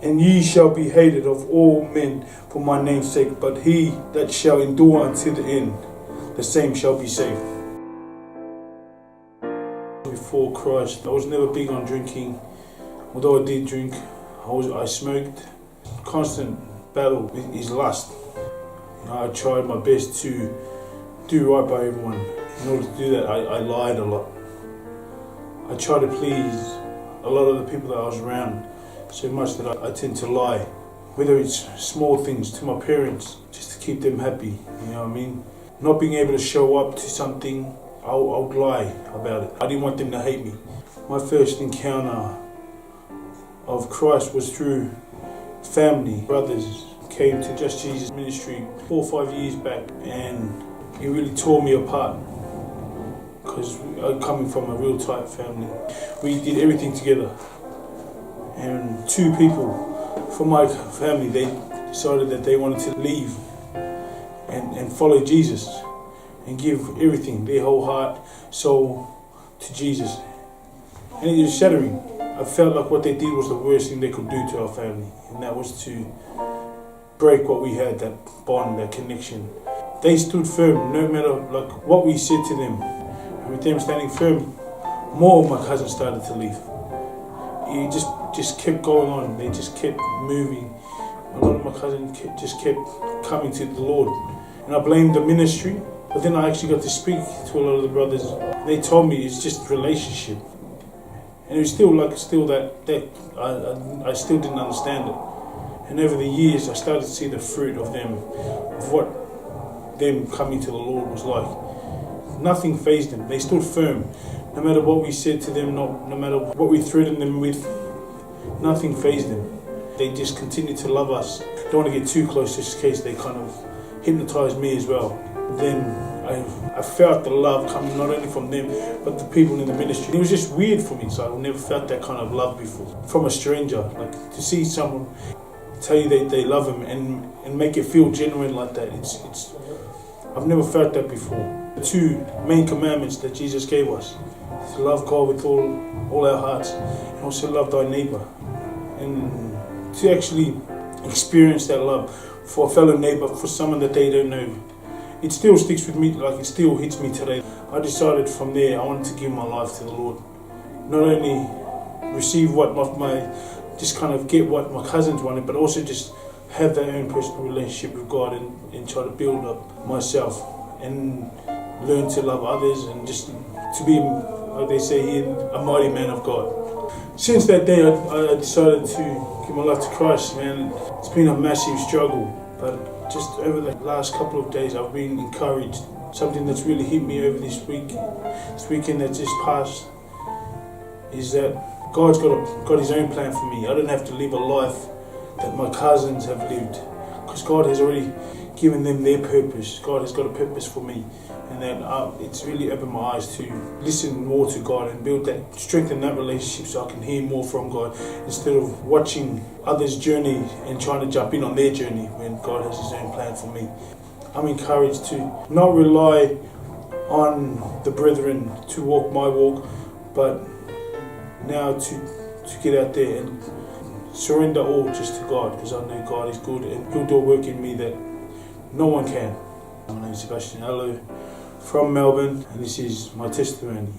And ye shall be hated of all men for my name's sake, but he that shall endure until the end, the same shall be saved. Before Christ, I was never big on drinking. Although I did drink, I smoked. Constant battle with his lust. I tried my best to do right by everyone. In order to do that, I lied a lot. I tried to please a lot of the people that I was around so much that I tend to lie. Whether it's small things to my parents, just to keep them happy, you know what I mean? Not being able to show up to something, I would lie about it. I didn't want them to hate me. My first encounter of Christ was through family. Brothers came to Just Jesus ministry 4 or 5 years back, and it really tore me apart because I'm coming from a real tight family. We did everything together, and 2 people from my family, they decided that they wanted to leave and follow Jesus and give everything, their whole heart, soul to Jesus. And it was shattering. I felt like what they did was the worst thing they could do to our family, and that was to break what we had, that bond, that connection. They stood firm no matter like what we said to them. And with them standing firm, more of my cousins started to leave. It just kept going on. They just kept moving. A lot of my cousins just kept coming to the Lord. And I blamed the ministry, but then I actually got to speak to a lot of the brothers. They told me it's just relationship. And it was still that I still didn't understand it. And over the years, I started to see the fruit of them, of what them coming to the Lord was like. Nothing fazed them. They stood firm. No matter what we said to them, no matter what we threatened them with, nothing fazed them. They just continued to love us. Don't want to get too close just in case they kind of hypnotized me as well. Then I felt the love coming not only from them, but the people in the ministry. It was just weird for me, so I never felt that kind of love before. From a stranger, like to see someone tell you that they love him and make it feel genuine like that. I've never felt that before. The 2 main commandments that Jesus gave us: to love God with all our hearts, and also love thy neighbor. And to actually experience that love for a fellow neighbor, for someone that they don't know, it still sticks with me, like it still hits me today. I decided from there I wanted to give my life to the Lord. Not only receive what just kind of get what my cousins wanted, but also just have their own personal relationship with God and try to build up myself and learn to love others and just to be, like they say here, a mighty man of God. Since that day, I decided to give my life to Christ, man. It's been a massive struggle, but just over the last couple of days, I've been encouraged. Something that's really hit me over this weekend that just passed, is that God's got His own plan for me. I don't have to live a life that my cousins have lived, because God has already given them their purpose. God has got a purpose for me, and that it's really opened my eyes to listen more to God and strengthen that relationship so I can hear more from God instead of watching others' journey and trying to jump in on their journey when God has His own plan for me. I'm encouraged to not rely on the brethren to walk my walk, but now to get out there and surrender all just to God, because I know God is good and He'll do a work in me that no one can. My name is Sebastian Allo from Melbourne, and this is my testimony.